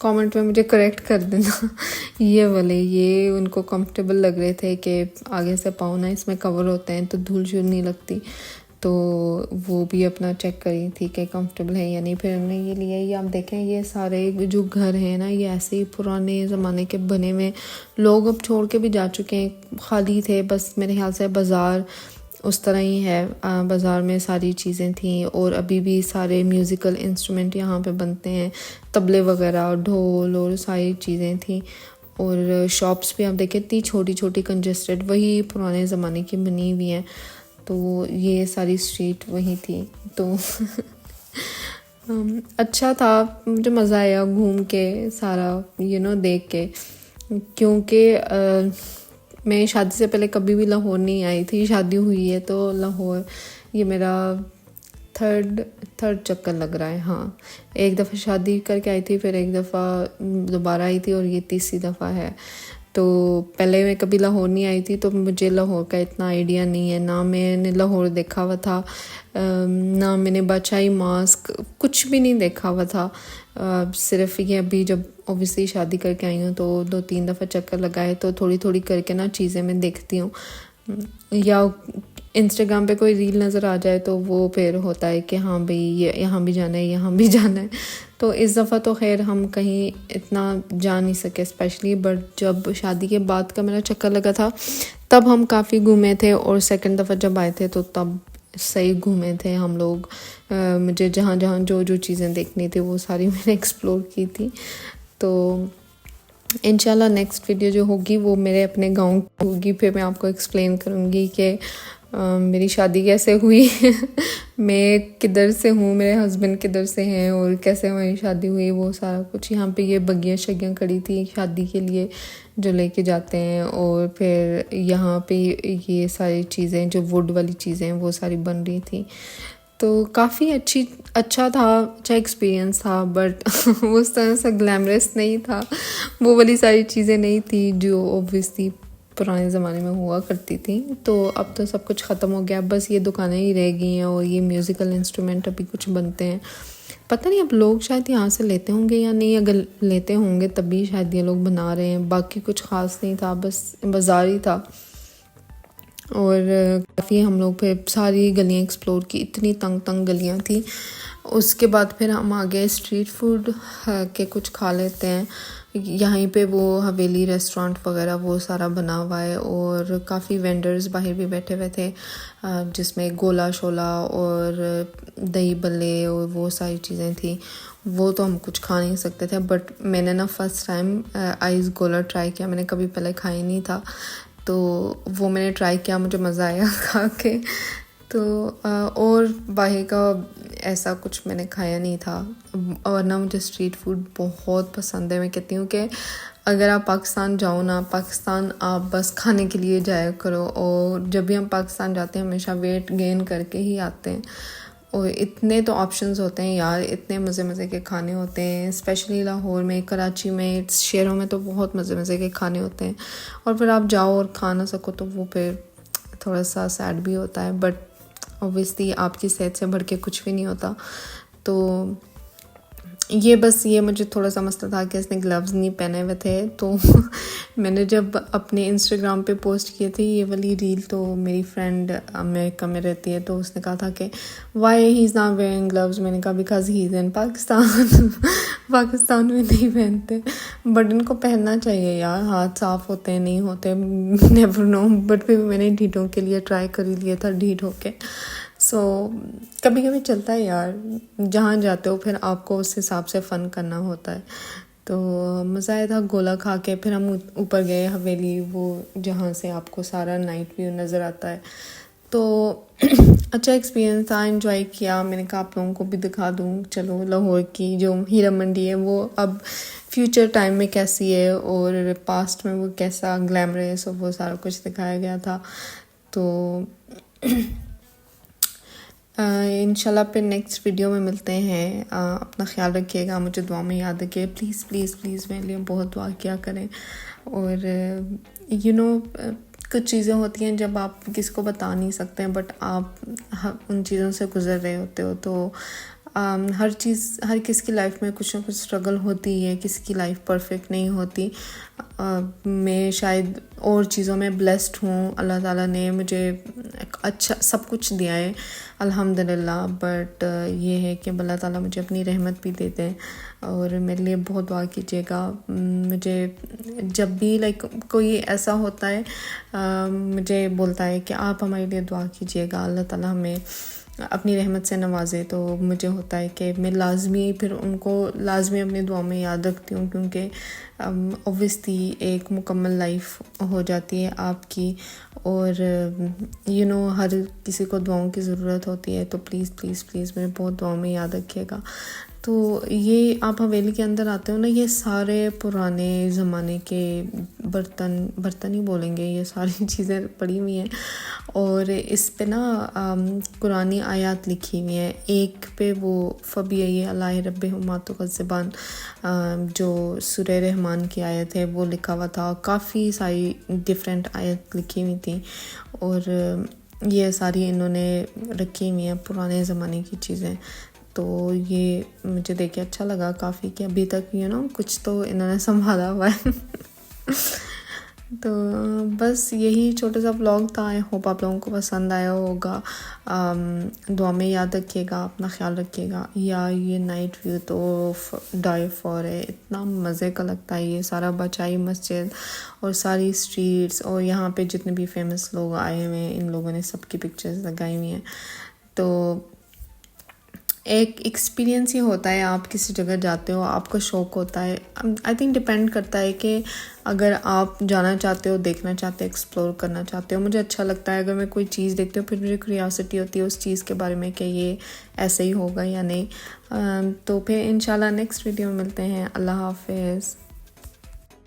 Comment میں مجھے correct کر دینا یہ والے یہ ان کو کمفرٹیبل لگ رہے تھے کہ آگے سے پاؤں نا اس میں کور ہوتے ہیں تو دھول شول نہیں لگتی، تو وہ بھی اپنا چیک کری تھی کہ کمفرٹیبل ہے یا نہیں. پھر ہم نے یہ لیا. یہ آپ دیکھیں یہ سارے جو گھر ہیں نا یہ ایسے ہی پرانے زمانے کے بنے ہوئے، لوگ اب چھوڑ کے بھی جا چکے ہیں، خالی تھے. بس میرے خیال سے بازار اس طرح ہی ہے، بازار میں ساری چیزیں تھیں، اور ابھی بھی سارے میوزیکل انسٹرومنٹ یہاں پہ بنتے ہیں، طبلے وغیرہ اور ڈھول اور ساری چیزیں تھیں. اور شاپس بھی آپ دیکھیں اتنی چھوٹی چھوٹی کنجسٹڈ، وہی پرانے زمانے کی بنی ہوئی ہیں. تو یہ ساری اسٹریٹ وہی تھی. تو اچھا تھا، مجھے مزہ آیا گھوم کے سارا دیکھ کے، کیونکہ میں شادی سے پہلے کبھی بھی لاہور نہیں آئی تھی. شادی ہوئی ہے تو لاہور یہ میرا تھرڈ چکر لگ رہا ہے. ہاں، ایک دفعہ شادی کر کے آئی تھی، پھر ایک دفعہ دوبارہ آئی تھی، اور یہ تیسری دفعہ ہے. تو پہلے میں کبھی لاہور نہیں آئی تھی تو مجھے لاہور کا اتنا آئیڈیا نہیں ہے، نہ میں نے لاہور دیکھا ہوا تھا، نہ میں نے بادشاہی ماسک کچھ بھی نہیں دیکھا ہوا تھا. صرف یہ ابھی جب اوبیسلی شادی کر کے آئی ہوں تو 2-3 دفعہ چکر لگائے، تو تھوڑی تھوڑی کر کے نا چیزیں میں دیکھتی ہوں، یا انسٹاگرام پہ کوئی ریل نظر آ جائے تو وہ پھر ہوتا ہے کہ ہاں بھئی یہاں بھی جانا ہے، یہاں بھی جانا ہے. تو اس دفعہ تو خیر ہم کہیں اتنا جا نہیں سکے اسپیشلی، بٹ جب شادی کے بعد کا میرا چکر لگا تھا تب ہم کافی گھومے تھے، اور سیکنڈ دفعہ جب آئے تھے تو تب صحیح گھومے تھے ہم لوگ. مجھے جہاں جو چیزیں دیکھنی تھی وہ ساری میں نے ایکسپلور کی تھی. تو انشاءاللہ نیکسٹ ویڈیو جو ہوگی وہ میرے اپنے گاؤں کی ہوگی. پھر میں آپ کو ایکسپلین کروں گی کہ میری شادی کیسے ہوئی میں کدھر سے ہوں، میرے ہسبینڈ کدھر سے ہیں، اور کیسے ہماری شادی ہوئی، وہ سارا کچھ. یہاں پہ یہ بگیاں شگیاں کھڑی تھی شادی کے لیے جو لے کے جاتے ہیں، اور پھر یہاں پہ یہ ساری چیزیں جو ووڈ والی چیزیں ہیں وہ ساری بن رہی تھیں. تو کافی اچھا تھا، اچھا ایکسپیرینس تھا، بٹ اس طرح سے گلیمرس نہیں تھا، وہ والی ساری چیزیں نہیں تھی جو اوبویسلی پرانے زمانے میں ہوا کرتی تھی. تو اب تو سب کچھ ختم ہو گیا، بس یہ دکانیں ہی رہ گئی ہیں، اور یہ میوزیکل انسٹرومنٹ ابھی کچھ بنتے ہیں. پتہ نہیں اب لوگ شاید یہاں سے لیتے ہوں گے یا نہیں، اگر لیتے ہوں گے تبھی شاید یہ لوگ بنا رہے ہیں. باقی کچھ خاص نہیں تھا، بس بازار ہی تھا. اور کافی ہم لوگ پھر ساری گلیاں ایکسپلور کی، اتنی تنگ گلیاں تھیں. اس کے بعد پھر ہم آگے اسٹریٹ فوڈ کے کچھ کھا لیتے ہیں. یہیں پہ وہ حویلی ریسٹورانٹ وغیرہ وہ سارا بنا ہوا ہے، اور کافی وینڈرز باہر بھی بیٹھے ہوئے تھے جس میں گولا شولا اور دہی بلے اور وہ ساری چیزیں تھیں. وہ تو ہم کچھ کھا نہیں سکتے تھے، بٹ میں نے نا فرسٹ ٹائم آئس گولا ٹرائی کیا. میں نے کبھی پہلے کھائی نہیں تھا، تو وہ میں نے ٹرائی کیا، مجھے مزہ آیا کھا کے. تو اور باہر کا ایسا کچھ میں نے کھایا نہیں تھا. ورنہ مجھے اسٹریٹ فوڈ بہت پسند ہے. میں کہتی ہوں کہ اگر آپ پاکستان جاؤ نا، پاکستان آپ بس کھانے کے لیے جایا کرو. اور جب بھی ہم پاکستان جاتے ہیں ہمیشہ ویٹ گین کر کے ہی آتے ہیں، اور اتنے تو آپشنز ہوتے ہیں یار، اتنے مزے کے کھانے ہوتے ہیں. اسپیشلی لاہور میں، کراچی میں، شہروں میں تو بہت مزے کے کھانے ہوتے ہیں. اور پھر آپ جاؤ اور کھا نہ سکو تو وہ پھر تھوڑا سا سیڈ بھی ہوتا ہے، بٹ اوبویسلی آپ کی صحت سے بڑھ کے کچھ بھی نہیں ہوتا. تو یہ مجھے تھوڑا سا مسئلہ تھا کہ اس نے گلوز نہیں پہنے ہوئے تھے. تو میں نے جب اپنے انسٹاگرام پہ پوسٹ کیے تھے یہ والی ریل، تو میری فرینڈ امریکہ میں رہتی ہے، تو اس نے کہا تھا کہ why he is not wearing gloves. میں نے کہا بیکاز ہی از ان پاکستان میں نہیں پہنتے، بٹ ان کو پہننا چاہیے یار، ہاتھ صاف ہوتے ہیں نہیں ہوتے نیور نو. بٹ پھر میں نے ڈھیٹوں کے لیے ٹرائی کر ہی لیا تھا ڈھیٹ ہو کے. سو کبھی چلتا ہے یار، جہاں جاتے ہو پھر آپ کو اس حساب سے فن کرنا ہوتا ہے. تو مزہ آیا تھا گولا کھا کے. پھر ہم اوپر گئے حویلی، وہ جہاں سے آپ کو سارا نائٹ ویو نظر آتا ہے. تو اچھا ایکسپیرینس تھا، انجوائے کیا. میں نے کہا آپ لوگوں کو بھی دکھا دوں. چلو لاہور کی جو ہیرا منڈی ہے وہ اب فیوچر ٹائم میں کیسی ہے، اور پاسٹ میں وہ کیسا گلیمرس، اور وہ سارا کچھ دکھایا گیا تھا. تو انشاءاللہ پھر نیکسٹ ویڈیو میں ملتے ہیں. اپنا خیال رکھیے گا، مجھے دعا میں یاد رکھیے پلیز میرے لیے بہت دعا کیا کریں. اور کچھ چیزیں ہوتی ہیں جب آپ کسی کو بتا نہیں سکتے ہیں، بٹ آپ ان چیزوں سے گزر رہے ہوتے ہو، تو ہر کس کی لائف میں کچھ نہ کچھ اسٹرگل ہوتی ہے، کسی کی لائف پرفیکٹ نہیں ہوتی. میں شاید اور چیزوں میں بلیسڈ ہوں، اللہ تعالیٰ نے مجھے اچھا سب کچھ دیا ہے الحمدللہ، بٹ یہ ہے کہ اللہ تعالیٰ مجھے اپنی رحمت بھی دیتے ہیں. اور میرے لیے بہت دعا کیجیے گا. مجھے جب بھی کوئی ایسا ہوتا ہے مجھے بولتا ہے کہ آپ ہمارے لیے دعا کیجیے گا، اللہ تعالیٰ ہمیں اپنی رحمت سے نوازے، تو مجھے ہوتا ہے کہ میں لازمی پھر ان کو لازمی اپنی دعا میں یاد رکھتی ہوں، کیونکہ اوبویسلی ایک مکمل لائف ہو جاتی ہے آپ کی، اور ہر کسی کو دعاؤں کی ضرورت ہوتی ہے. تو پلیز پلیز پلیز میرے بہت دعاؤں میں یاد رکھیے گا. تو یہ آپ حویلی کے اندر آتے ہو نا، یہ سارے پرانے زمانے کے برتن ہی بولیں گے، یہ ساری چیزیں پڑی ہوئی ہیں، اور اس پہ نا قرآنی آیات لکھی ہوئی ہیں. ایک پہ وہ فبی اللہ ربہما تکذبان، جو سورہ رحمان کی آیت ہے وہ لکھا ہوا تھا. کافی ساری ڈفرینٹ آیت لکھی ہوئی تھیں، اور یہ ساری انہوں نے رکھی ہوئی ہیں پرانے زمانے کی چیزیں. تو یہ مجھے دیکھ کے اچھا لگا کافی کہ ابھی تک کچھ تو انہوں نے سنبھالا ہوا ہے. تو بس یہی چھوٹا سا بلاگ تھا. آئی ہوپ آپ لوگوں کو پسند آیا ہوگا. دعا میں یاد رکھیے گا، اپنا خیال رکھیے گا. یہ نائٹ ویو تو ڈائفور ہے، اتنا مزے کا لگتا ہے. یہ سارا بچائی مسجد اور ساری اسٹریٹس، اور یہاں پہ جتنے بھی فیمس لوگ آئے ہوئے ہیں ان لوگوں نے سب کی پکچرز لگائی ہوئی ہیں. تو ایک ایکسپیرینس ہی ہوتا ہے، آپ کسی جگہ جاتے ہو، آپ کو شوق ہوتا ہے. آئی تھنک ڈپینڈ کرتا ہے کہ اگر آپ جانا چاہتے ہو، دیکھنا چاہتے ہو، ایکسپلور کرنا چاہتے ہو. مجھے اچھا لگتا ہے اگر میں کوئی چیز دیکھتی ہوں، پھر مجھے کیوریاسٹی ہوتی ہے اس چیز کے بارے میں کہ یہ ایسے ہی ہوگا یا نہیں. تو پھر انشاءاللہ نیکسٹ ویڈیو میں ملتے ہیں. اللہ حافظ.